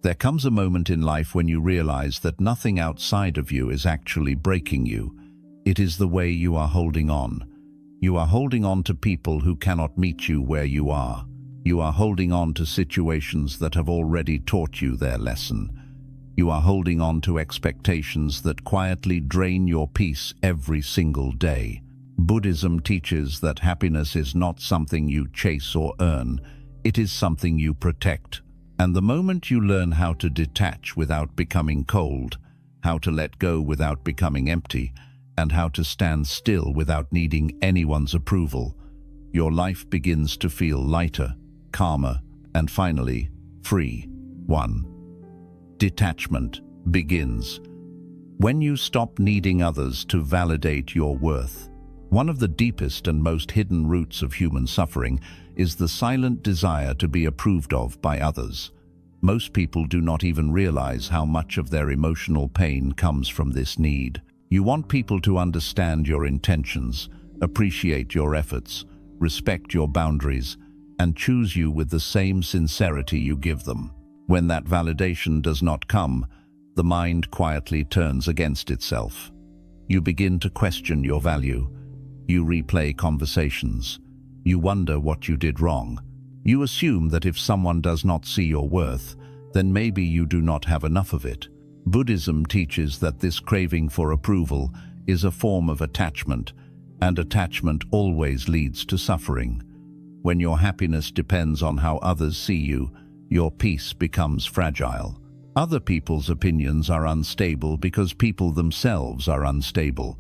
There comes a moment in life when you realize that nothing outside of you is actually breaking you. It is the way you are holding on. You are holding on to people who cannot meet you where you are. You are holding on to situations that have already taught you their lesson. You are holding on to expectations that quietly drain your peace every single day. Buddhism teaches that happiness is not something you chase or earn. It is something you protect. And the moment you learn how to detach without becoming cold, how to let go without becoming empty, and how to stand still without needing anyone's approval, your life begins to feel lighter, calmer, and finally, free. 1. Detachment begins when you stop needing others to validate your worth. One of the deepest and most hidden roots of human suffering is the silent desire to be approved of by others. Most people do not even realize how much of their emotional pain comes from this need. You want people to understand your intentions, appreciate your efforts, respect your boundaries, and choose you with the same sincerity you give them. When that validation does not come, the mind quietly turns against itself. You begin to question your value. You replay conversations. You wonder what you did wrong. You assume that if someone does not see your worth, then maybe you do not have enough of it. Buddhism teaches that this craving for approval is a form of attachment, and attachment always leads to suffering. When your happiness depends on how others see you, your peace becomes fragile. Other people's opinions are unstable because people themselves are unstable.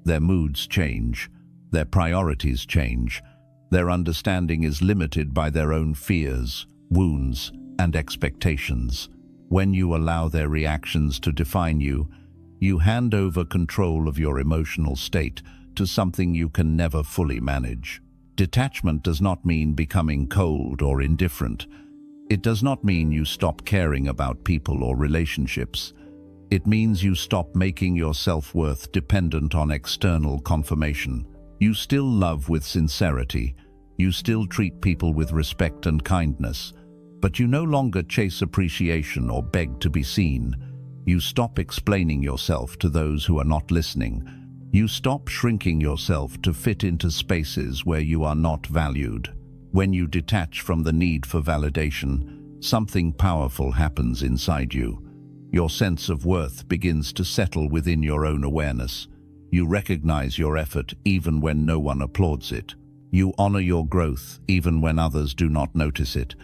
Their moods change. Their priorities change. Their understanding is limited by their own fears, wounds, and expectations. When you allow their reactions to define you, you hand over control of your emotional state to something you can never fully manage. Detachment does not mean becoming cold or indifferent. It does not mean you stop caring about people or relationships. It means you stop making your self-worth dependent on external confirmation. You still love with sincerity. You still treat people with respect and kindness. But you no longer chase appreciation or beg to be seen. You stop explaining yourself to those who are not listening. You stop shrinking yourself to fit into spaces where you are not valued. When you detach from the need for validation, something powerful happens inside you. Your sense of worth begins to settle within your own awareness. You recognize your effort even when no one applauds it. You honor your growth even when others do not notice it.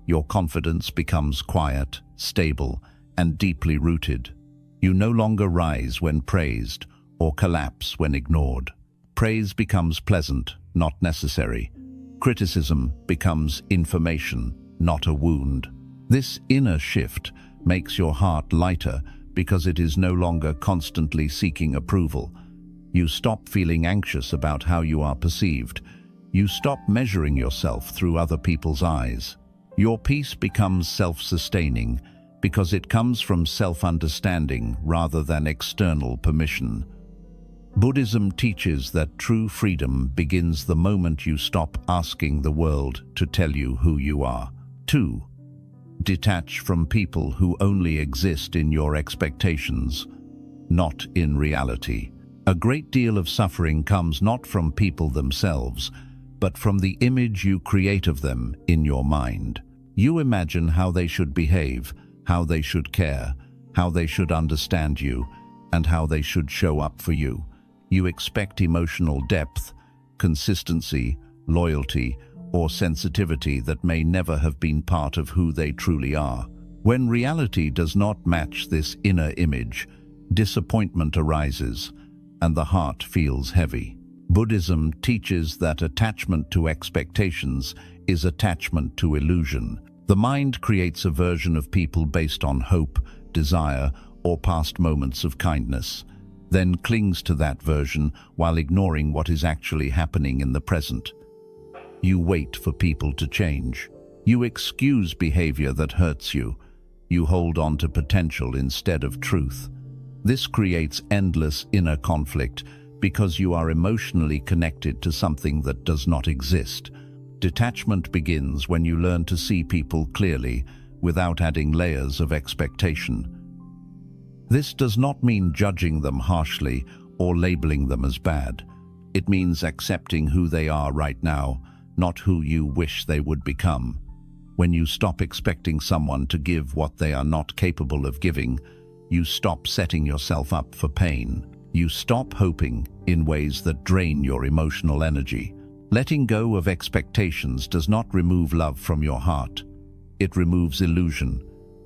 Your confidence becomes quiet, stable, and deeply rooted. You no longer rise when praised or collapse when ignored. Praise becomes pleasant, not necessary. Criticism becomes information, not a wound. This inner shift makes your heart lighter because it is no longer constantly seeking approval. You stop feeling anxious about how you are perceived. You stop measuring yourself through other people's eyes. Your peace becomes self-sustaining because it comes from self-understanding rather than external permission. Buddhism teaches that true freedom begins the moment you stop asking the world to tell you who you are. 2. Detach from people who only exist in your expectations, not in reality. A great deal of suffering comes not from people themselves, but from the image you create of them in your mind. You imagine how they should behave, how they should care, how they should understand you, and how they should show up for you. You expect emotional depth, consistency, loyalty, or sensitivity that may never have been part of who they truly are. When reality does not match this inner image, disappointment arises, and the heart feels heavy. Buddhism teaches that attachment to expectations is attachment to illusion. The mind creates a version of people based on hope, desire, or past moments of kindness, then clings to that version while ignoring what is actually happening in the present. You wait for people to change. You excuse behavior that hurts you. You hold on to potential instead of truth. This creates endless inner conflict because you are emotionally connected to something that does not exist. Detachment begins when you learn to see people clearly without adding layers of expectation. This does not mean judging them harshly or labeling them as bad. It means accepting who they are right now, not who you wish they would become. When you stop expecting someone to give what they are not capable of giving, you stop setting yourself up for pain. You stop hoping in ways that drain your emotional energy. Letting go of expectations does not remove love from your heart. It removes illusion.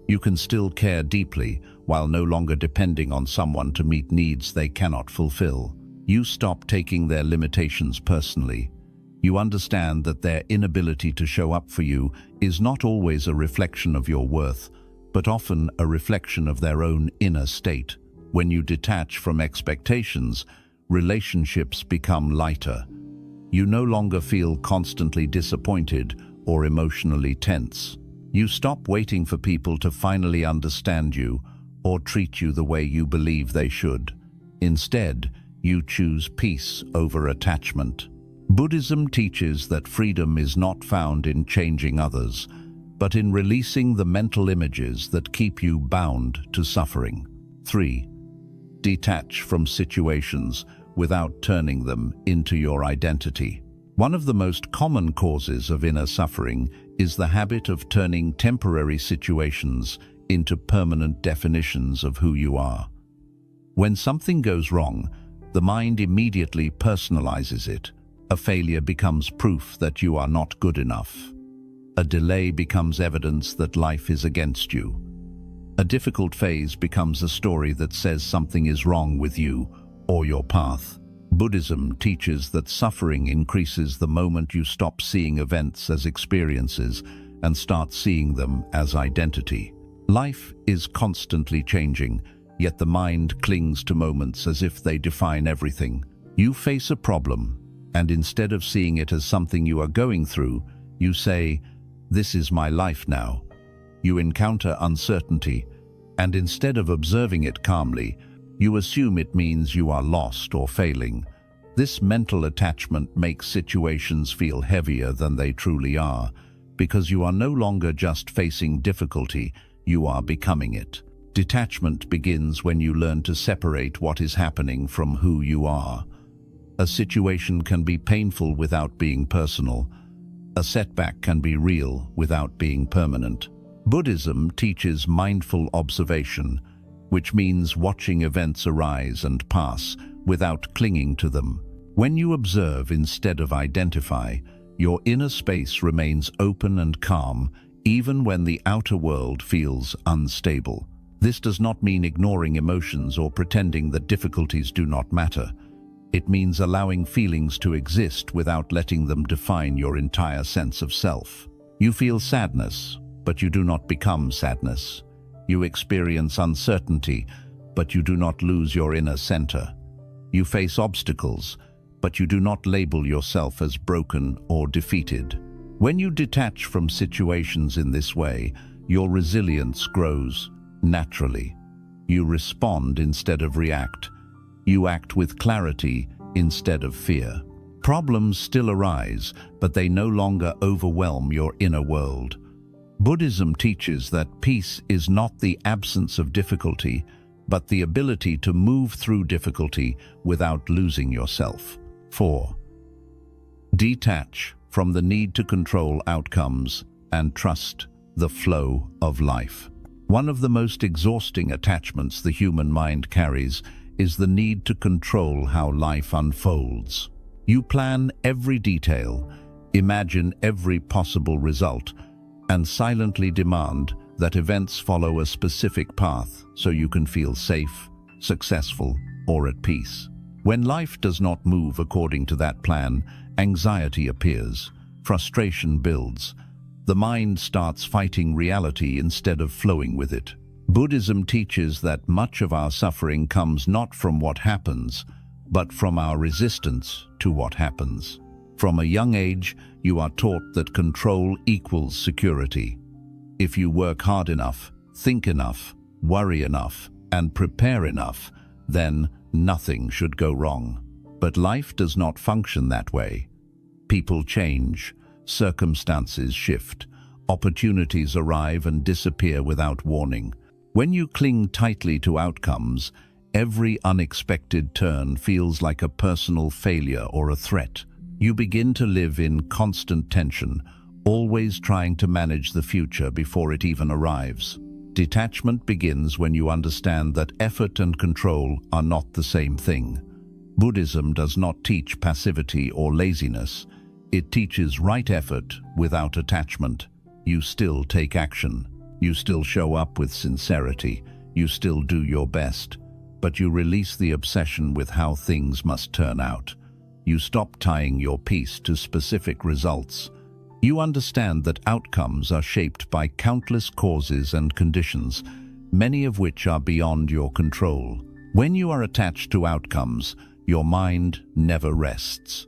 You can still care deeply while no longer depending on someone to meet needs they cannot fulfill. You stop taking their limitations personally. You understand that their inability to show up for you is not always a reflection of your worth, but often a reflection of their own inner state. When you detach from expectations, relationships become lighter. You no longer feel constantly disappointed or emotionally tense. You stop waiting for people to finally understand you or treat you the way you believe they should. Instead, you choose peace over attachment. Buddhism teaches that freedom is not found in changing others, but in releasing the mental images that keep you bound to suffering. 3. Detach from situations without turning them into your identity. One of the most common causes of inner suffering is the habit of turning temporary situations into permanent definitions of who you are. When something goes wrong, the mind immediately personalizes it. A failure becomes proof that you are not good enough. A delay becomes evidence that life is against you. A difficult phase becomes a story that says something is wrong with you or your path. Buddhism teaches that suffering increases the moment you stop seeing events as experiences and start seeing them as identity. Life is constantly changing, yet the mind clings to moments as if they define everything. You face a problem, and instead of seeing it as something you are going through, you say, "This is my life now." You encounter uncertainty, and instead of observing it calmly, you assume it means you are lost or failing. This mental attachment makes situations feel heavier than they truly are, because you are no longer just facing difficulty, you are becoming it. Detachment begins when you learn to separate what is happening from who you are. A situation can be painful without being personal. A setback can be real without being permanent. Buddhism teaches mindful observation, which means watching events arise and pass without clinging to them. When you observe instead of identify, your inner space remains open and calm, even when the outer world feels unstable. This does not mean ignoring emotions or pretending that difficulties do not matter. It means allowing feelings to exist without letting them define your entire sense of self. You feel sadness, but you do not become sadness. You experience uncertainty, but you do not lose your inner center. You face obstacles, but you do not label yourself as broken or defeated. When you detach from situations in this way, your resilience grows naturally. You respond instead of react. You act with clarity instead of fear. Problems still arise, but they no longer overwhelm your inner world. Buddhism teaches that peace is not the absence of difficulty, but the ability to move through difficulty without losing yourself. 4. Detach from the need to control outcomes and trust the flow of life. One of the most exhausting attachments the human mind carries is the need to control how life unfolds. You plan every detail, imagine every possible result, and silently demand that events follow a specific path so you can feel safe, successful, or at peace. When life does not move according to that plan, anxiety appears, frustration builds. The mind starts fighting reality instead of flowing with it. Buddhism teaches that much of our suffering comes not from what happens, but from our resistance to what happens. From a young age, you are taught that control equals security. If you work hard enough, think enough, worry enough, and prepare enough, then nothing should go wrong. But life does not function that way. People change, circumstances shift, Opportunities arrive and disappear without warning. When you cling tightly to outcomes, every unexpected turn feels like a personal failure or a threat. You begin to live in constant tension, always trying to manage the future before it even arrives. Detachment begins when you understand that effort and control are not the same thing. Buddhism does not teach passivity or laziness. It teaches right effort without attachment. You still take action. You still show up with sincerity. You still do your best. But you release the obsession with how things must turn out. You stop tying your peace to specific results. You understand that outcomes are shaped by countless causes and conditions, many of which are beyond your control. When you are attached to outcomes, your mind never rests.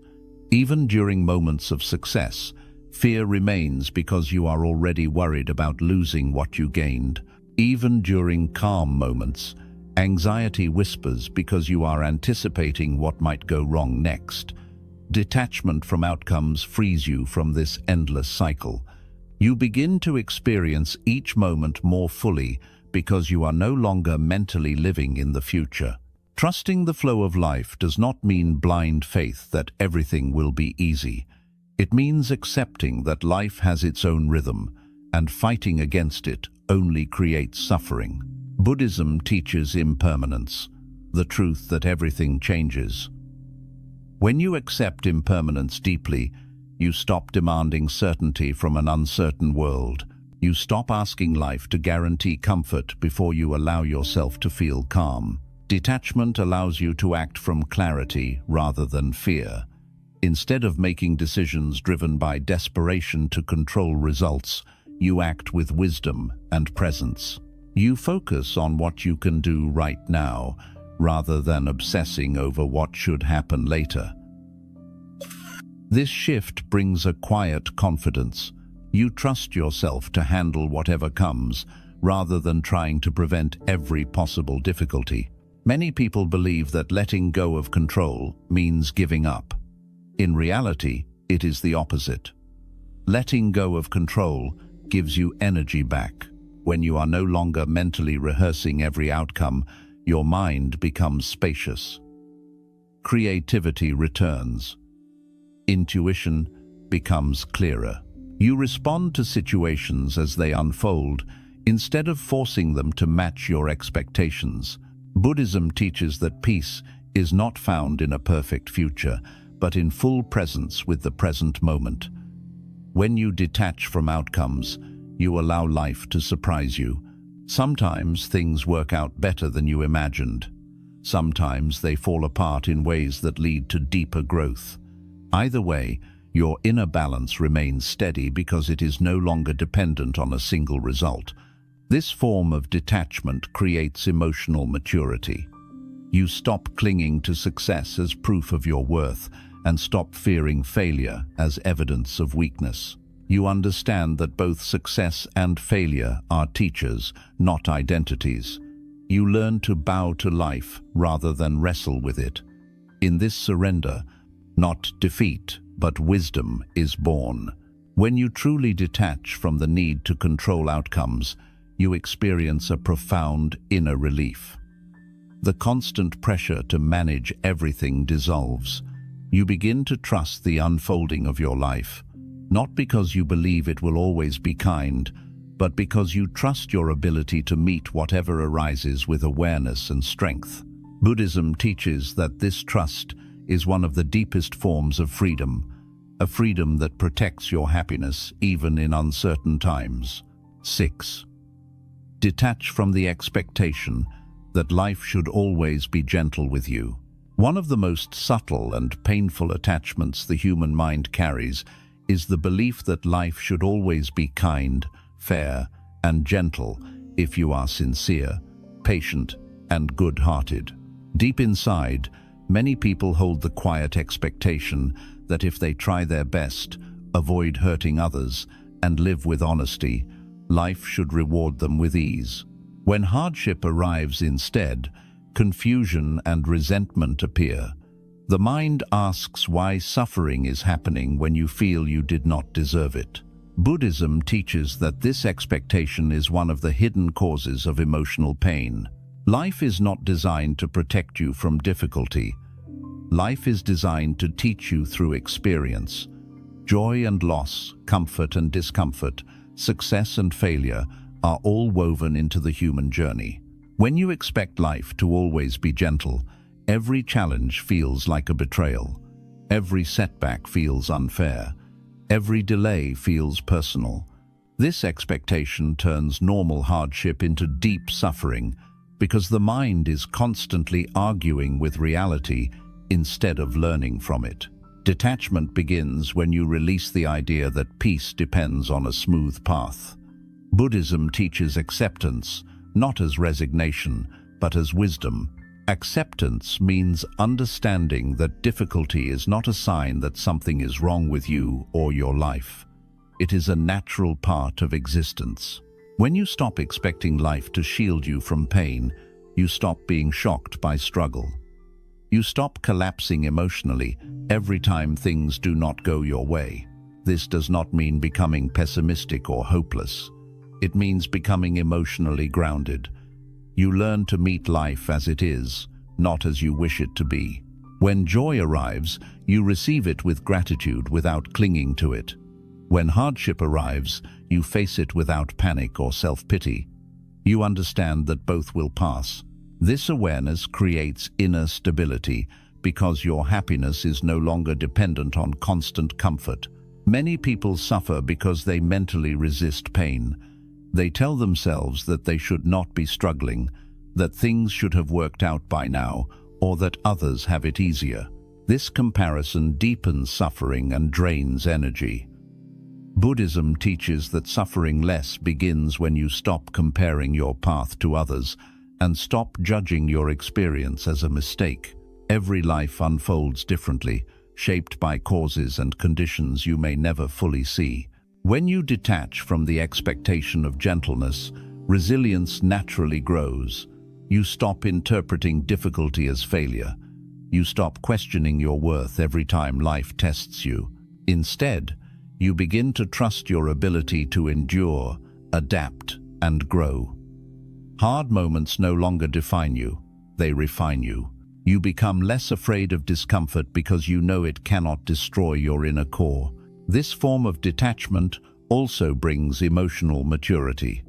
Even during moments of success, fear remains because you are already worried about losing what you gained. Even during calm moments, anxiety whispers because you are anticipating what might go wrong next. Detachment from outcomes frees you from this endless cycle. You begin to experience each moment more fully because you are no longer mentally living in the future. Trusting the flow of life does not mean blind faith that everything will be easy. It means accepting that life has its own rhythm, and fighting against it only creates suffering. Buddhism teaches impermanence, the truth that everything changes. When you accept impermanence deeply, you stop demanding certainty from an uncertain world. You stop asking life to guarantee comfort before you allow yourself to feel calm. Detachment allows you to act from clarity rather than fear. Instead of making decisions driven by desperation to control results, you act with wisdom and presence. You focus on what you can do right now, rather than obsessing over what should happen later. This shift brings a quiet confidence. You trust yourself to handle whatever comes, rather than trying to prevent every possible difficulty. Many people believe that letting go of control means giving up. In reality, it is the opposite. Letting go of control gives you energy back. When you are no longer mentally rehearsing every outcome, your mind becomes spacious. Creativity returns. Intuition becomes clearer. You respond to situations as they unfold, instead of forcing them to match your expectations. Buddhism teaches that peace is not found in a perfect future, but in full presence with the present moment. When you detach from outcomes, you allow life to surprise you. Sometimes things work out better than you imagined. Sometimes they fall apart in ways that lead to deeper growth. Either way, your inner balance remains steady because it is no longer dependent on a single result. This form of detachment creates emotional maturity. You stop clinging to success as proof of your worth and stop fearing failure as evidence of weakness. You understand that both success and failure are teachers, not identities. You learn to bow to life rather than wrestle with it. In this surrender, not defeat, but wisdom is born. When you truly detach from the need to control outcomes, you experience a profound inner relief. The constant pressure to manage everything dissolves. You begin to trust the unfolding of your life, not because you believe it will always be kind, but because you trust your ability to meet whatever arises with awareness and strength. Buddhism teaches that this trust is one of the deepest forms of freedom, a freedom that protects your happiness even in uncertain times. 6. Detach from the expectation that life should always be gentle with you. One of the most subtle and painful attachments the human mind carries is the belief that life should always be kind, fair, and gentle if you are sincere, patient, and good-hearted. Deep inside, many people hold the quiet expectation that if they try their best, avoid hurting others, and live with honesty, life should reward them with ease. When hardship arrives instead, confusion and resentment appear. The mind asks why suffering is happening when you feel you did not deserve it. Buddhism teaches that this expectation is one of the hidden causes of emotional pain. Life is not designed to protect you from difficulty. Life is designed to teach you through experience. Joy and loss, comfort and discomfort, success and failure are all woven into the human journey. When you expect life to always be gentle, every challenge feels like a betrayal. Every setback feels unfair. Every delay feels personal. This expectation turns normal hardship into deep suffering because the mind is constantly arguing with reality instead of learning from it. Detachment begins when you release the idea that peace depends on a smooth path. Buddhism teaches acceptance, not as resignation, but as wisdom. Acceptance means understanding that difficulty is not a sign that something is wrong with you or your life. It is a natural part of existence. When you stop expecting life to shield you from pain, you stop being shocked by struggle. You stop collapsing emotionally every time things do not go your way. This does not mean becoming pessimistic or hopeless. It means becoming emotionally grounded. You learn to meet life as it is, not as you wish it to be. When joy arrives, you receive it with gratitude without clinging to it. When hardship arrives, you face it without panic or self-pity. You understand that both will pass. This awareness creates inner stability because your happiness is no longer dependent on constant comfort. Many people suffer because they mentally resist pain. They tell themselves that they should not be struggling, that things should have worked out by now, or that others have it easier. This comparison deepens suffering and drains energy. Buddhism teaches that suffering less begins when you stop comparing your path to others and stop judging your experience as a mistake. Every life unfolds differently, shaped by causes and conditions you may never fully see. When you detach from the expectation of gentleness, resilience naturally grows. You stop interpreting difficulty as failure. You stop questioning your worth every time life tests you. Instead, you begin to trust your ability to endure, adapt, and grow. Hard moments no longer define you, they refine you. You become less afraid of discomfort because you know it cannot destroy your inner core. This form of detachment also brings emotional maturity.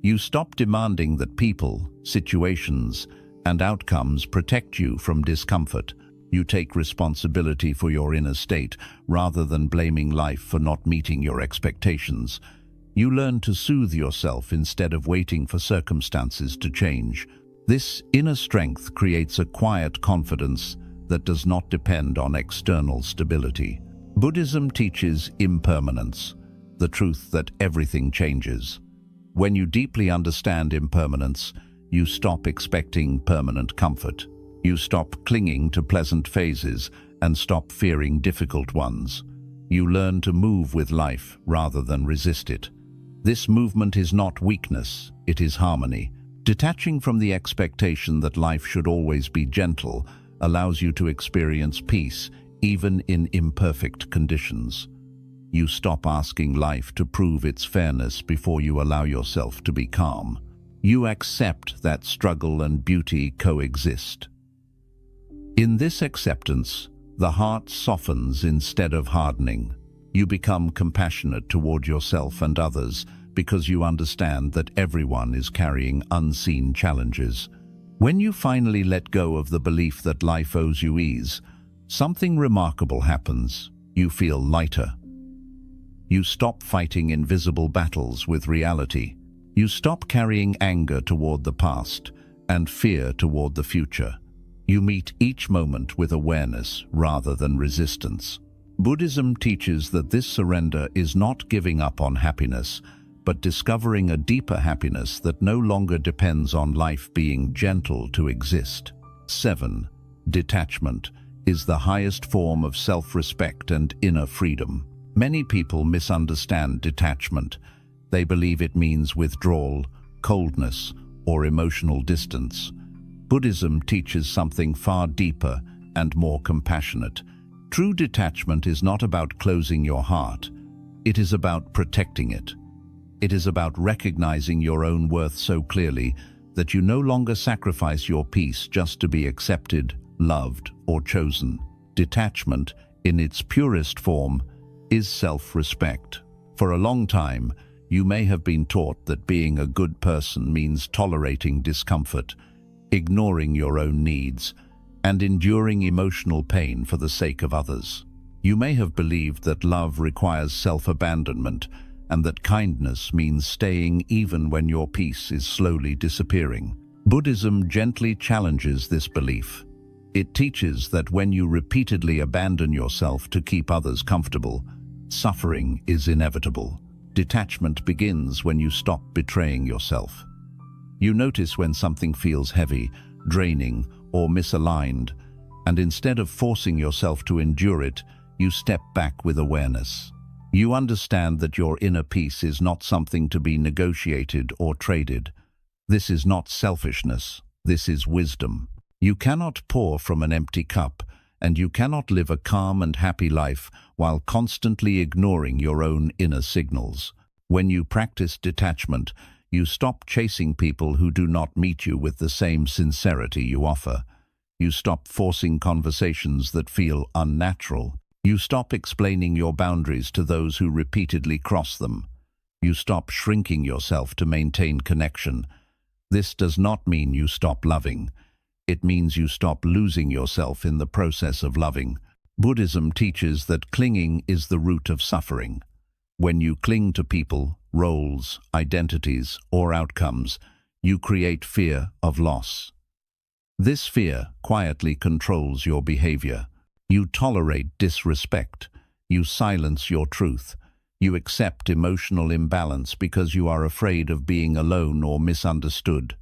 You stop demanding that people, situations, and outcomes protect you from discomfort. You take responsibility for your inner state rather than blaming life for not meeting your expectations. You learn to soothe yourself instead of waiting for circumstances to change. This inner strength creates a quiet confidence that does not depend on external stability. Buddhism teaches impermanence, the truth that everything changes. When you deeply understand impermanence, you stop expecting permanent comfort. You stop clinging to pleasant phases and stop fearing difficult ones. You learn to move with life rather than resist it. This movement is not weakness, it is harmony. Detaching from the expectation that life should always be gentle allows you to experience peace, even in imperfect conditions. You stop asking life to prove its fairness before you allow yourself to be calm. You accept that struggle and beauty coexist. In this acceptance, the heart softens instead of hardening. You become compassionate toward yourself and others because you understand that everyone is carrying unseen challenges. When you finally let go of the belief that life owes you ease, something remarkable happens. You feel lighter. You stop fighting invisible battles with reality. You stop carrying anger toward the past and fear toward the future. You meet each moment with awareness rather than resistance. Buddhism teaches that this surrender is not giving up on happiness, but discovering a deeper happiness that no longer depends on life being gentle to exist. 7. Detachment is the highest form of self-respect and inner freedom. Many people misunderstand detachment. They believe it means withdrawal, coldness, or emotional distance. Buddhism teaches something far deeper and more compassionate. True detachment is not about closing your heart. It is about protecting it. It is about recognizing your own worth so clearly that you no longer sacrifice your peace just to be accepted, loved, or chosen. Detachment, in its purest form, is self-respect. For a long time, you may have been taught that being a good person means tolerating discomfort, ignoring your own needs, and enduring emotional pain for the sake of others. You may have believed that love requires self-abandonment and that kindness means staying even when your peace is slowly disappearing. Buddhism gently challenges this belief. It teaches that when you repeatedly abandon yourself to keep others comfortable, suffering is inevitable. Detachment begins when you stop betraying yourself. You notice when something feels heavy, draining, or misaligned, and instead of forcing yourself to endure it, you step back with awareness. You understand that your inner peace is not something to be negotiated or traded. This is not selfishness, this is wisdom. You cannot pour from an empty cup, and you cannot live a calm and happy life while constantly ignoring your own inner signals. When you practice detachment, you stop chasing people who do not meet you with the same sincerity you offer. You stop forcing conversations that feel unnatural. You stop explaining your boundaries to those who repeatedly cross them. You stop shrinking yourself to maintain connection. This does not mean you stop loving. It means you stop losing yourself in the process of loving. Buddhism teaches that clinging is the root of suffering. When you cling to people, roles, identities, or outcomes, you create fear of loss. This fear quietly controls your behavior. You tolerate disrespect. You silence your truth. You accept emotional imbalance because you are afraid of being alone or misunderstood.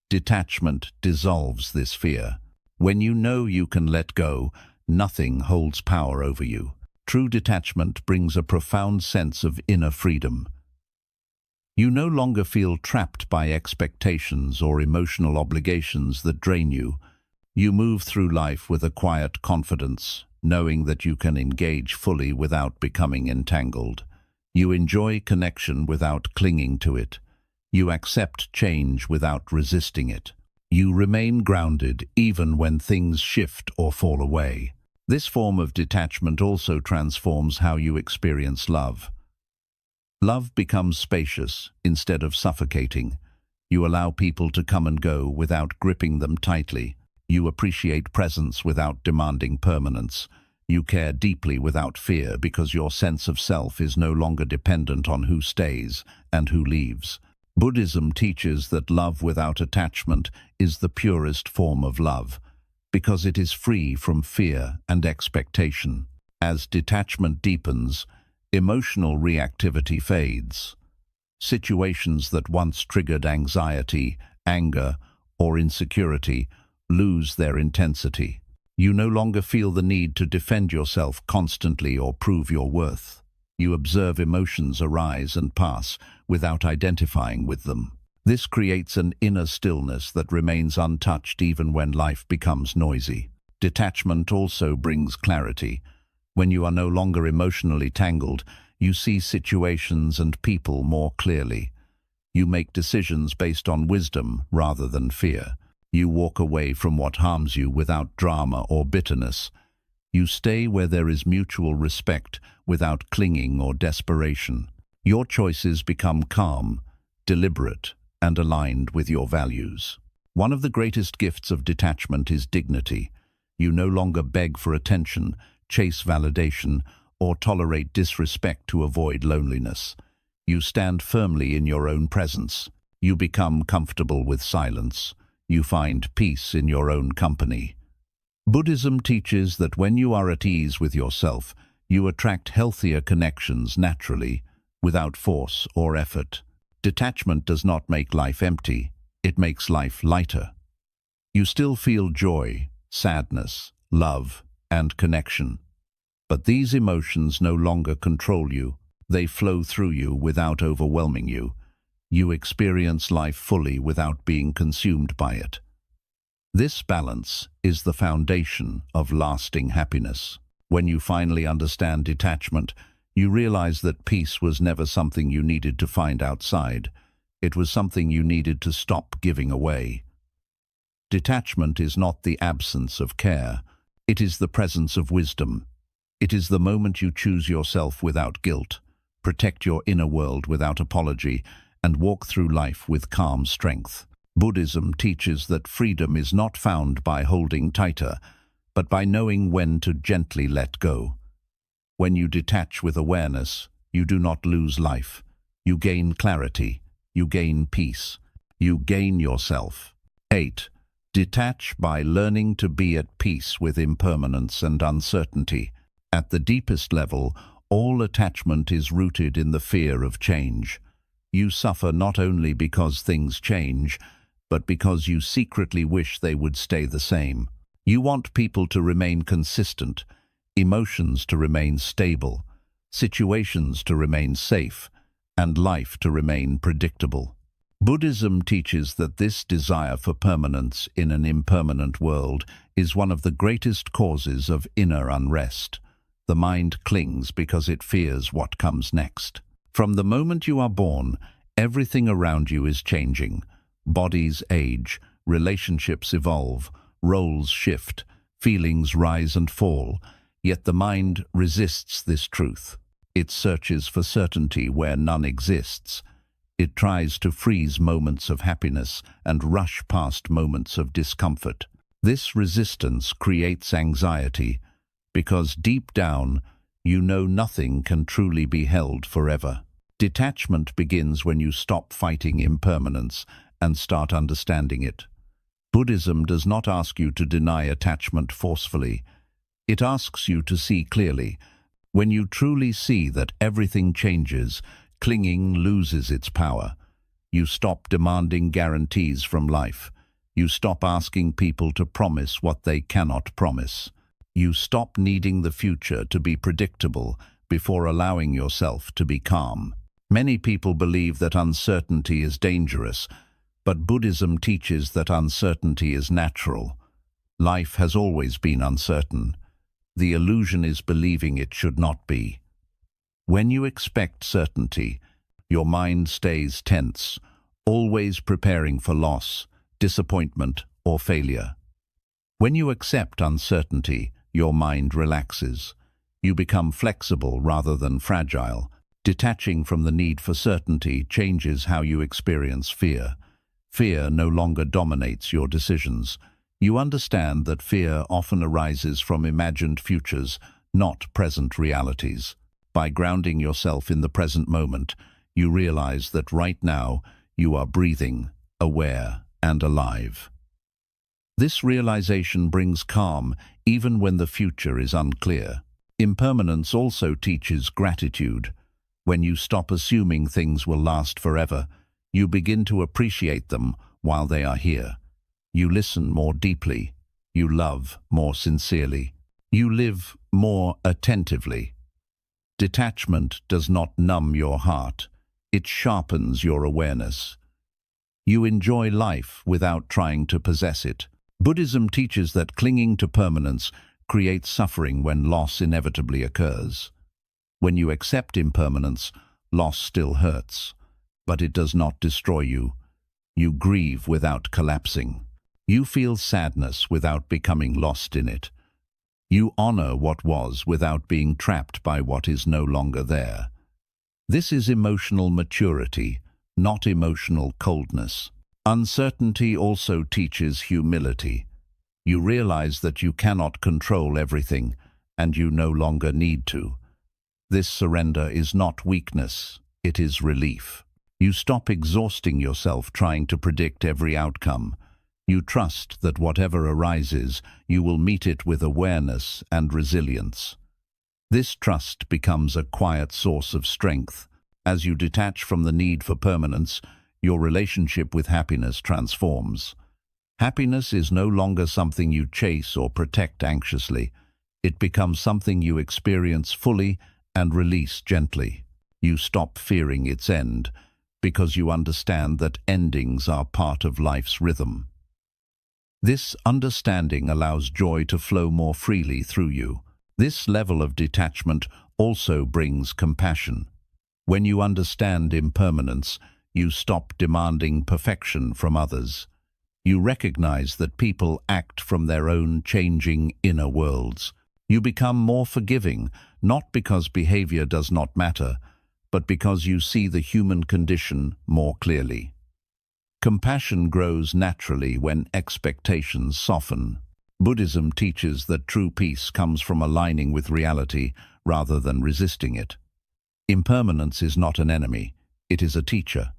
Detachment dissolves this fear. When you know you can let go, nothing holds power over you. True detachment brings a profound sense of inner freedom. You no longer feel trapped by expectations or emotional obligations that drain you. You move through life with a quiet confidence, knowing that you can engage fully without becoming entangled. You enjoy connection without clinging to it. You accept change without resisting it. You remain grounded even when things shift or fall away. This form of detachment also transforms how you experience love. Love becomes spacious instead of suffocating. You allow people to come and go without gripping them tightly. You appreciate presence without demanding permanence. You care deeply without fear because your sense of self is no longer dependent on who stays and who leaves. Buddhism teaches that love without attachment is the purest form of love, because it is free from fear and expectation. As detachment deepens, emotional reactivity fades. Situations that once triggered anxiety, anger, or insecurity lose their intensity. You no longer feel the need to defend yourself constantly or prove your worth. You observe emotions arise and pass without identifying with them. This creates an inner stillness that remains untouched even when life becomes noisy. Detachment also brings clarity. When you are no longer emotionally tangled, you see situations and people more clearly. You make decisions based on wisdom rather than fear. You walk away from what harms you without drama or bitterness. You stay where there is mutual respect without clinging or desperation. Your choices become calm, deliberate, and aligned with your values. One of the greatest gifts of detachment is dignity. You no longer beg for attention, chase validation, or tolerate disrespect to avoid loneliness. You stand firmly in your own presence. You become comfortable with silence. You find peace in your own company. Buddhism teaches that when you are at ease with yourself, you attract healthier connections naturally, without force or effort. Detachment does not make life empty, it makes life lighter. You still feel joy, sadness, love, and connection. But these emotions no longer control you. They flow through you without overwhelming you. You experience life fully without being consumed by it. This balance is the foundation of lasting happiness. When you finally understand detachment, You realize that peace was never something you needed to find outside. It was something you needed to stop giving away. Detachment is not the absence of care. It is the presence of wisdom. It is the moment you choose yourself without guilt, protect your inner world without apology, and walk through life with calm strength. Buddhism teaches that freedom is not found by holding tighter, but by knowing when to gently let go. When you detach with awareness, you do not lose life. You gain clarity. You gain peace. You gain yourself. 8. Detach by learning to be at peace with impermanence and uncertainty. At the deepest level, all attachment is rooted in the fear of change. You suffer not only because things change, but because you secretly wish they would stay the same. You want people to remain consistent, emotions to remain stable, situations to remain safe, and life to remain predictable. Buddhism teaches that this desire for permanence in an impermanent world is one of the greatest causes of inner unrest. The mind clings because it fears what comes next. From the moment you are born, everything around you is changing. Bodies age, relationships evolve, roles shift, feelings rise and fall, yet the mind resists this truth. It searches for certainty where none exists. It tries to freeze moments of happiness and rush past moments of discomfort. This resistance creates anxiety, because deep down, you know nothing can truly be held forever. Detachment begins when you stop fighting impermanence and start understanding it. Buddhism does not ask you to deny attachment forcefully. It asks you to see clearly. When you truly see that everything changes, clinging loses its power. You stop demanding guarantees from life. You stop asking people to promise what they cannot promise. You stop needing the future to be predictable before allowing yourself to be calm. Many people believe that uncertainty is dangerous, but Buddhism teaches that uncertainty is natural. Life has always been uncertain. The illusion is believing it should not be. When you expect certainty, your mind stays tense, always preparing for loss, disappointment, or failure. When you accept uncertainty, your mind relaxes. You become flexible rather than fragile. Detaching from the need for certainty changes how you experience fear. Fear no longer dominates your decisions. You understand that fear often arises from imagined futures, not present realities. By grounding yourself in the present moment, you realize that right now you are breathing, aware, and alive. This realization brings calm even when the future is unclear. Impermanence also teaches gratitude. When you stop assuming things will last forever, you begin to appreciate them while they are here. You listen more deeply. You love more sincerely. You live more attentively. Detachment does not numb your heart. It sharpens your awareness. You enjoy life without trying to possess it. Buddhism teaches that clinging to permanence creates suffering when loss inevitably occurs. When you accept impermanence, loss still hurts, but it does not destroy you. You grieve without collapsing. You feel sadness without becoming lost in it. You honor what was without being trapped by what is no longer there. This is emotional maturity, not emotional coldness. Uncertainty also teaches humility. You realize that you cannot control everything, and you no longer need to. This surrender is not weakness, it is relief. You stop exhausting yourself trying to predict every outcome. You trust that whatever arises, you will meet it with awareness and resilience. This trust becomes a quiet source of strength. As you detach from the need for permanence, your relationship with happiness transforms. Happiness is no longer something you chase or protect anxiously. It becomes something you experience fully and release gently. You stop fearing its end, because you understand that endings are part of life's rhythm. This understanding allows joy to flow more freely through you. This level of detachment also brings compassion. When you understand impermanence, you stop demanding perfection from others. You recognize that people act from their own changing inner worlds. You become more forgiving, not because behavior does not matter, but because you see the human condition more clearly. Compassion grows naturally when expectations soften. Buddhism teaches that true peace comes from aligning with reality rather than resisting it. Impermanence is not an enemy, it is a teacher.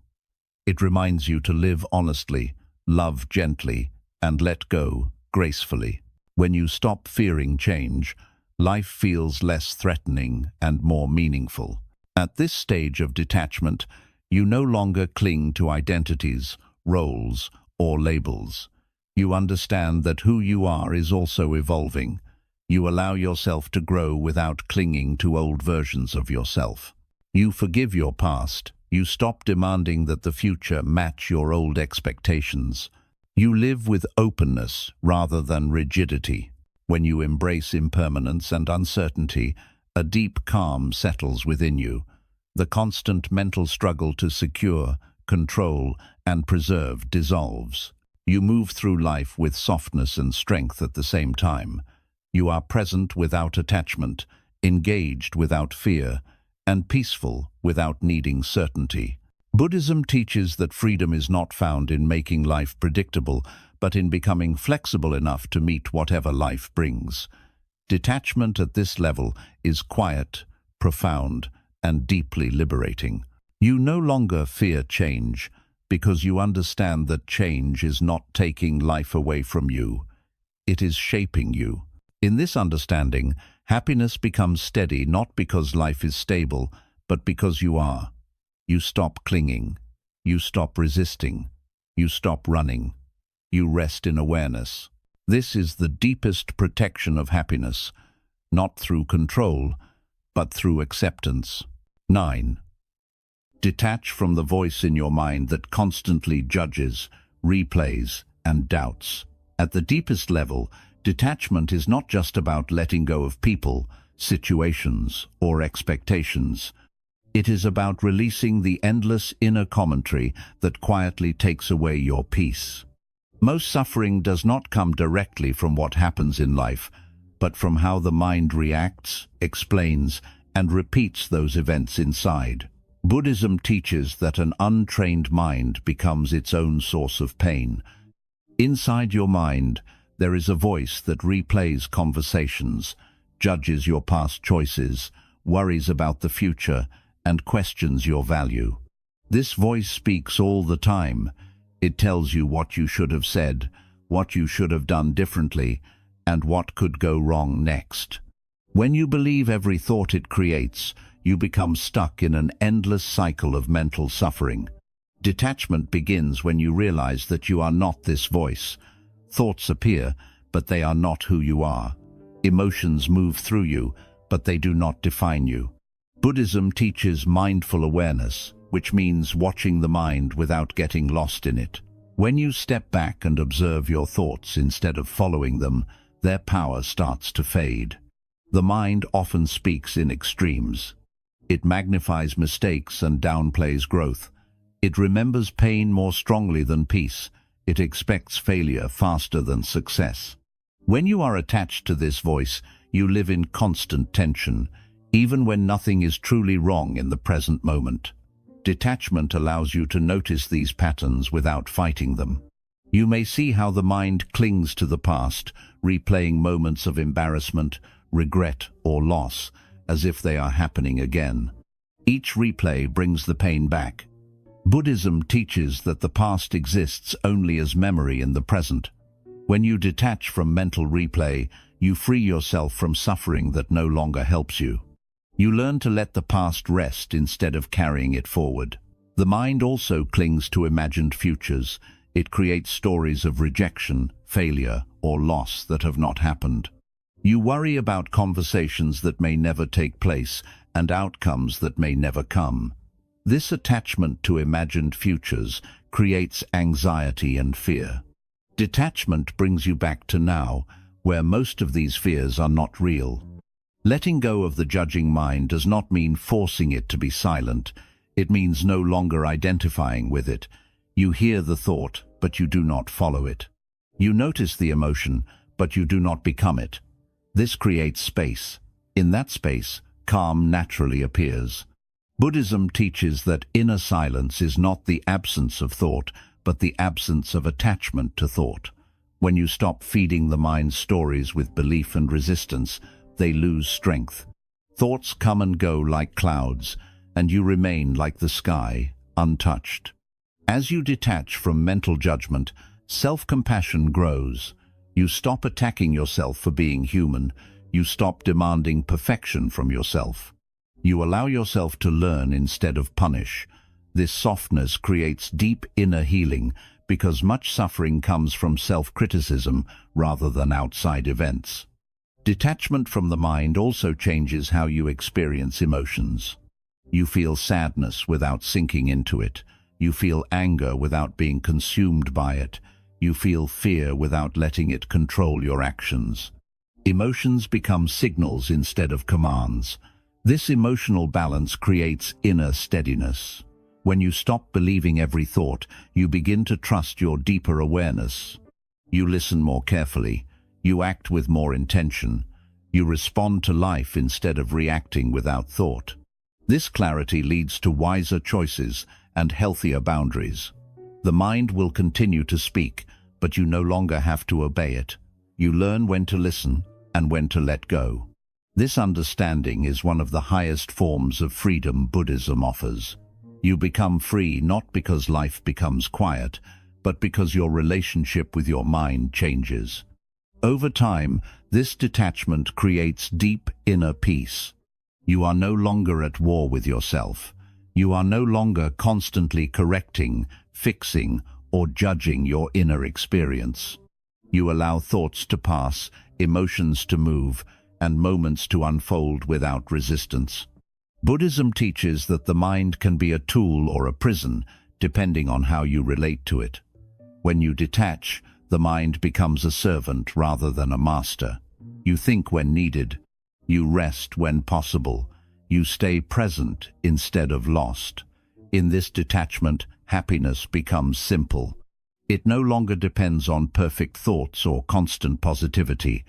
It reminds you to live honestly, love gently, and let go gracefully. When you stop fearing change, life feels less threatening and more meaningful. At this stage of detachment, you no longer cling to identities, roles, or labels. You understand that who you are is also evolving. You allow yourself to grow without clinging to old versions of yourself. You forgive your past. You stop demanding that the future match your old expectations. You live with openness rather than rigidity. When you embrace impermanence and uncertainty, a deep calm settles within you. The constant mental struggle to secure, control, and preserve dissolves. You move through life with softness and strength at the same time. You are present without attachment, engaged without fear, and peaceful without needing certainty. Buddhism teaches that freedom is not found in making life predictable, but in becoming flexible enough to meet whatever life brings. Detachment at this level is quiet, profound, and deeply liberating. You no longer fear change, because you understand that change is not taking life away from you. It is shaping you. In this understanding, happiness becomes steady not because life is stable, but because you are. You stop clinging. You stop resisting. You stop running. You rest in awareness. This is the deepest protection of happiness, not through control, but through acceptance. 9. Detach from the voice in your mind that constantly judges, replays, and doubts. At the deepest level, detachment is not just about letting go of people, situations, or expectations. It is about releasing the endless inner commentary that quietly takes away your peace. Most suffering does not come directly from what happens in life, but from how the mind reacts, explains, and repeats those events inside. Buddhism teaches that an untrained mind becomes its own source of pain. Inside your mind, there is a voice that replays conversations, judges your past choices, worries about the future, and questions your value. This voice speaks all the time. It tells you what you should have said, what you should have done differently, and what could go wrong next. When you believe every thought it creates, you become stuck in an endless cycle of mental suffering. Detachment begins when you realize that you are not this voice. Thoughts appear, but they are not who you are. Emotions move through you, but they do not define you. Buddhism teaches mindful awareness, which means watching the mind without getting lost in it. When you step back and observe your thoughts instead of following them, their power starts to fade. The mind often speaks in extremes. It magnifies mistakes and downplays growth. It remembers pain more strongly than peace. It expects failure faster than success. When you are attached to this voice, you live in constant tension, even when nothing is truly wrong in the present moment. Detachment allows you to notice these patterns without fighting them. You may see how the mind clings to the past, replaying moments of embarrassment, regret, or loss, as if they are happening again. Each replay brings the pain back. Buddhism teaches that the past exists only as memory in the present. When you detach from mental replay, you free yourself from suffering that no longer helps you. You learn to let the past rest instead of carrying it forward. The mind also clings to imagined futures. It creates stories of rejection, failure, or loss that have not happened. You worry about conversations that may never take place and outcomes that may never come. This attachment to imagined futures creates anxiety and fear. Detachment brings you back to now, where most of these fears are not real. Letting go of the judging mind does not mean forcing it to be silent. It means no longer identifying with it. You hear the thought, but you do not follow it. You notice the emotion, but you do not become it. This creates space. In that space, calm naturally appears. Buddhism teaches that inner silence is not the absence of thought, but the absence of attachment to thought. When you stop feeding the mind stories with belief and resistance, they lose strength. Thoughts come and go like clouds, and you remain like the sky, untouched. As you detach from mental judgment, self-compassion grows. You stop attacking yourself for being human. You stop demanding perfection from yourself. You allow yourself to learn instead of punish. This softness creates deep inner healing because much suffering comes from self-criticism rather than outside events. Detachment from the mind also changes how you experience emotions. You feel sadness without sinking into it. You feel anger without being consumed by it. You feel fear without letting it control your actions. Emotions become signals instead of commands. This emotional balance creates inner steadiness. When you stop believing every thought, you begin to trust your deeper awareness. You listen more carefully. You act with more intention. You respond to life instead of reacting without thought. This clarity leads to wiser choices and healthier boundaries. The mind will continue to speak, but you no longer have to obey it. You learn when to listen and when to let go. This understanding is one of the highest forms of freedom Buddhism offers. You become free not because life becomes quiet, but because your relationship with your mind changes. Over time, this detachment creates deep inner peace. You are no longer at war with yourself. You are no longer constantly correcting, fixing, or judging your inner experience. You allow thoughts to pass, emotions to move, and moments to unfold without resistance. Buddhism teaches that the mind can be a tool or a prison, depending on how you relate to it. When you detach, the mind becomes a servant rather than a master. You think when needed. You rest when possible. You stay present instead of lost. In this detachment, happiness becomes simple. It no longer depends on perfect thoughts or constant positivity.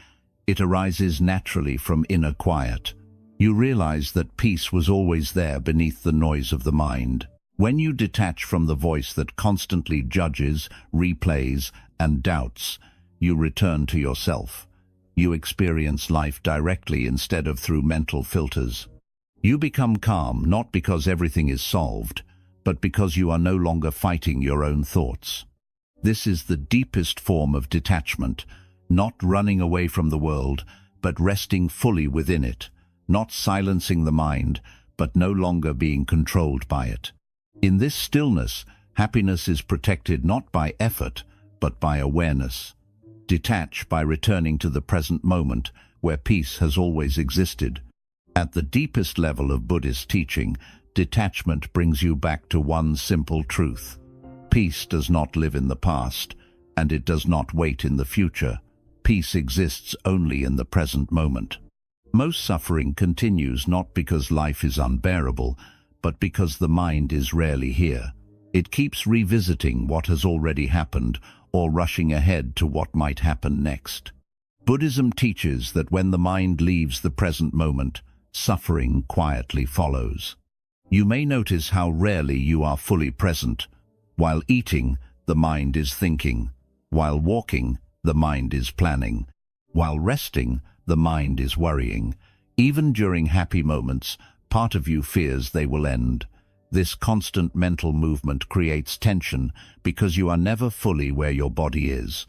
It arises naturally from inner quiet. You realize that peace was always there beneath the noise of the mind. When you detach from the voice that constantly judges, replays, and doubts, you return to yourself. You experience life directly instead of through mental filters. You become calm not because everything is solved, but because you are no longer fighting your own thoughts. This is the deepest form of detachment, not running away from the world, but resting fully within it. Not silencing the mind, but no longer being controlled by it. In this stillness, happiness is protected not by effort, but by awareness. Detach by returning to the present moment, where peace has always existed. At the deepest level of Buddhist teaching, detachment brings you back to one simple truth. Peace does not live in the past, and it does not wait in the future. Peace exists only in the present moment. Most suffering continues not because life is unbearable, but because the mind is rarely here. It keeps revisiting what has already happened or rushing ahead to what might happen next. Buddhism teaches that when the mind leaves the present moment, suffering quietly follows. You may notice how rarely you are fully present. While eating, the mind is thinking. While walking, the mind is planning. While resting, the mind is worrying. Even during happy moments, part of you fears they will end. This constant mental movement creates tension because you are never fully where your body is.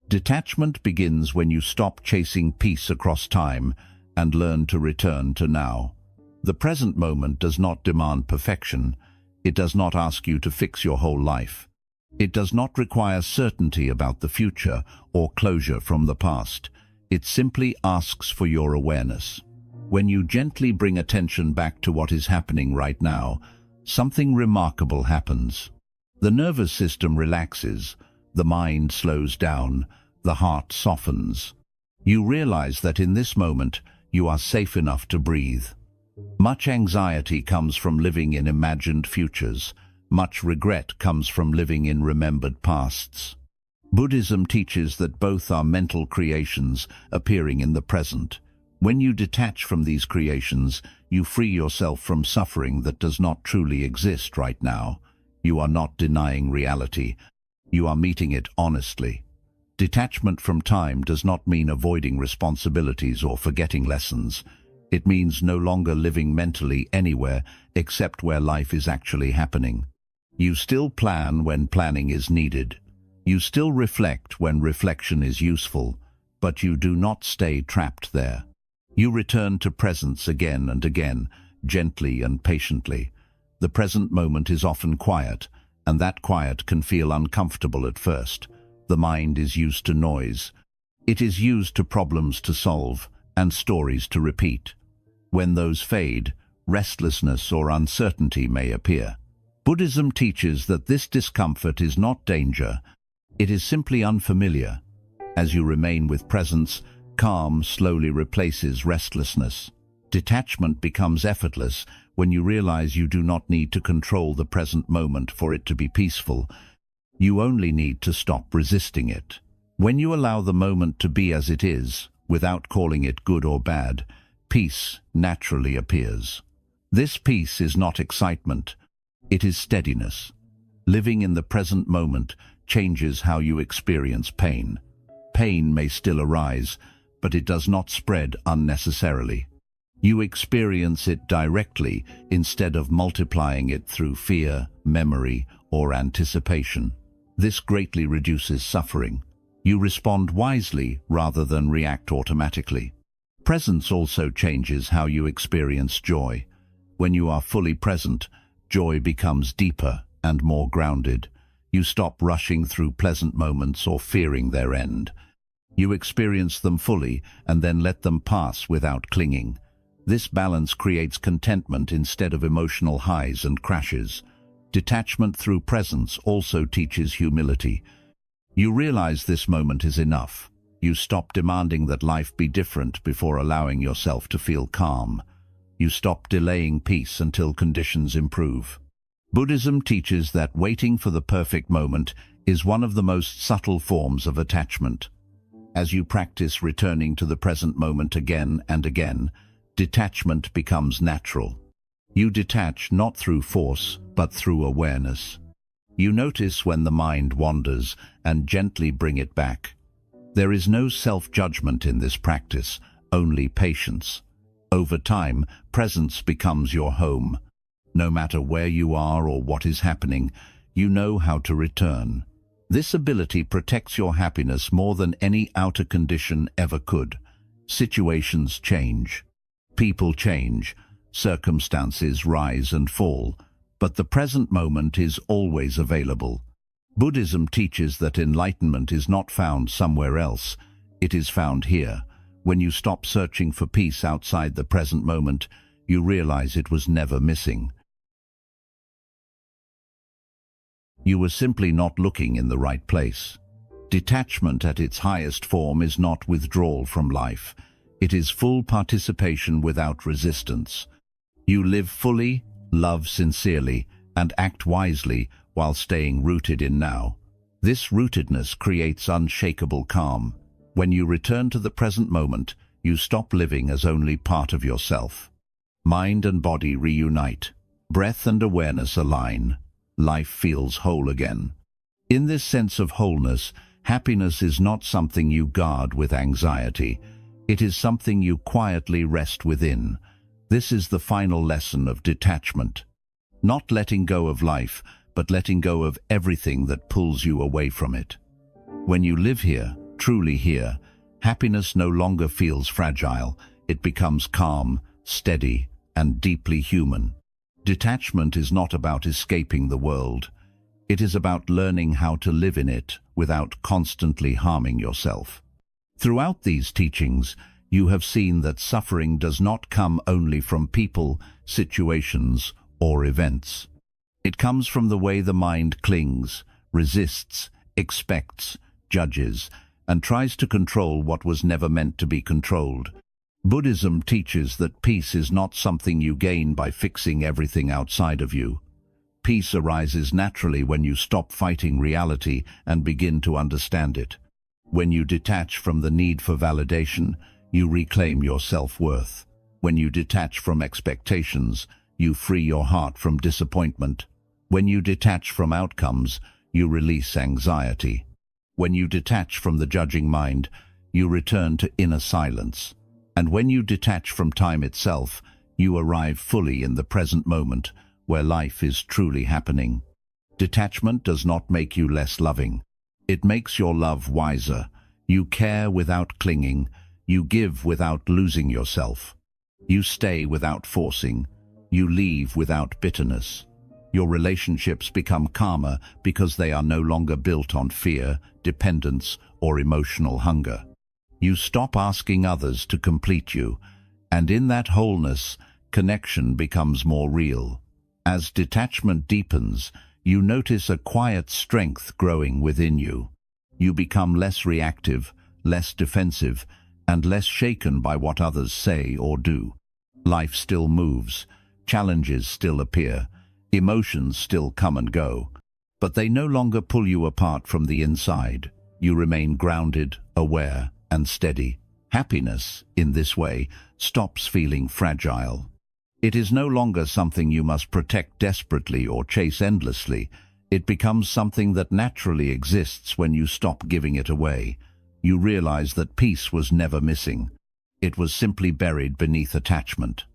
Detachment begins when you stop chasing peace across time and learn to return to now. The present moment does not demand perfection. It does not ask you to fix your whole life. It does not require certainty about the future or closure from the past. It simply asks for your awareness. When you gently bring attention back to what is happening right now, something remarkable happens. The nervous system relaxes, the mind slows down, the heart softens. You realize that in this moment, you are safe enough to breathe. Much anxiety comes from living in imagined futures. Much regret comes from living in remembered pasts. Buddhism teaches that both are mental creations appearing in the present. When you detach from these creations, you free yourself from suffering that does not truly exist right now. You are not denying reality. You are meeting it honestly. Detachment from time does not mean avoiding responsibilities or forgetting lessons. It means no longer living mentally anywhere except where life is actually happening. You still plan when planning is needed. You still reflect when reflection is useful, but you do not stay trapped there. You return to presence again and again, gently and patiently. The present moment is often quiet, and that quiet can feel uncomfortable at first. The mind is used to noise. It is used to problems to solve and stories to repeat. When those fade, restlessness or uncertainty may appear. Buddhism teaches that this discomfort is not danger. It is simply unfamiliar. As you remain with presence, calm slowly replaces restlessness. Detachment becomes effortless when you realize you do not need to control the present moment for it to be peaceful. You only need to stop resisting it. When you allow the moment to be as it is, without calling it good or bad, peace naturally appears. This peace is not excitement. It is steadiness. Living in the present moment changes how you experience pain. Pain may still arise, but it does not spread unnecessarily. You experience it directly instead of multiplying it through fear, memory, or anticipation. This greatly reduces suffering. You respond wisely rather than react automatically. Presence also changes how you experience joy. When you are fully present, joy becomes deeper and more grounded. You stop rushing through pleasant moments or fearing their end. You experience them fully and then let them pass without clinging. This balance creates contentment instead of emotional highs and crashes. Detachment through presence also teaches humility. You realize this moment is enough. You stop demanding that life be different before allowing yourself to feel calm. You stop delaying peace until conditions improve. Buddhism teaches that waiting for the perfect moment is one of the most subtle forms of attachment. As you practice returning to the present moment again and again, detachment becomes natural. You detach not through force, but through awareness. You notice when the mind wanders and gently bring it back. There is no self-judgment in this practice, only patience. Over time, presence becomes your home. No matter where you are or what is happening, you know how to return. This ability protects your happiness more than any outer condition ever could. Situations change. People change. Circumstances rise and fall. But the present moment is always available. Buddhism teaches that enlightenment is not found somewhere else. It is found here. When you stop searching for peace outside the present moment, you realize it was never missing. You were simply not looking in the right place. Detachment at its highest form is not withdrawal from life. It is full participation without resistance. You live fully, love sincerely, and act wisely while staying rooted in now. This rootedness creates unshakable calm. When you return to the present moment, you stop living as only part of yourself. Mind and body reunite. Breath and awareness align. Life feels whole again. In this sense of wholeness, happiness is not something you guard with anxiety. It is something you quietly rest within. This is the final lesson of detachment. Not letting go of life, but letting go of everything that pulls you away from it. When you live here, truly here, happiness no longer feels fragile. It becomes calm, steady, and deeply human. Detachment is not about escaping the world. It is about learning how to live in it without constantly harming yourself. Throughout these teachings, you have seen that suffering does not come only from people, situations, or events. It comes from the way the mind clings, resists, expects, judges, and tries to control what was never meant to be controlled. Buddhism teaches that peace is not something you gain by fixing everything outside of you. Peace arises naturally when you stop fighting reality and begin to understand it. When you detach from the need for validation, you reclaim your self-worth. When you detach from expectations, you free your heart from disappointment. When you detach from outcomes, you release anxiety. When you detach from the judging mind, you return to inner silence. And when you detach from time itself, you arrive fully in the present moment, where life is truly happening. Detachment does not make you less loving. It makes your love wiser. You care without clinging. You give without losing yourself. You stay without forcing. You leave without bitterness. Your relationships become calmer because they are no longer built on fear, dependence, or emotional hunger. You stop asking others to complete you, and in that wholeness, connection becomes more real. As detachment deepens, you notice a quiet strength growing within you. You become less reactive, less defensive, and less shaken by what others say or do. Life still moves, challenges still appear, emotions still come and go, but they no longer pull you apart from the inside. You remain grounded, aware, and steady. Happiness, in this way, stops feeling fragile. It is no longer something you must protect desperately or chase endlessly. It becomes something that naturally exists when you stop giving it away. You realize that peace was never missing. It was simply buried beneath attachment.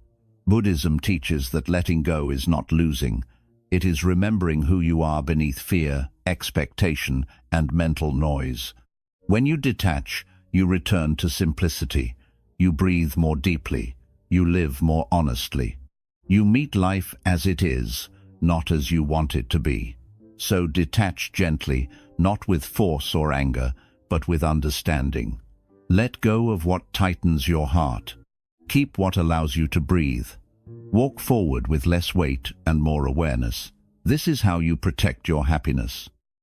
Buddhism teaches that letting go is not losing. It is remembering who you are beneath fear, expectation, and mental noise. When you detach, you return to simplicity. You breathe more deeply. You live more honestly. You meet life as it is, not as you want it to be. So detach gently, not with force or anger, but with understanding. Let go of what tightens your heart. Keep what allows you to breathe. Walk forward with less weight and more awareness. This is how you protect your happiness.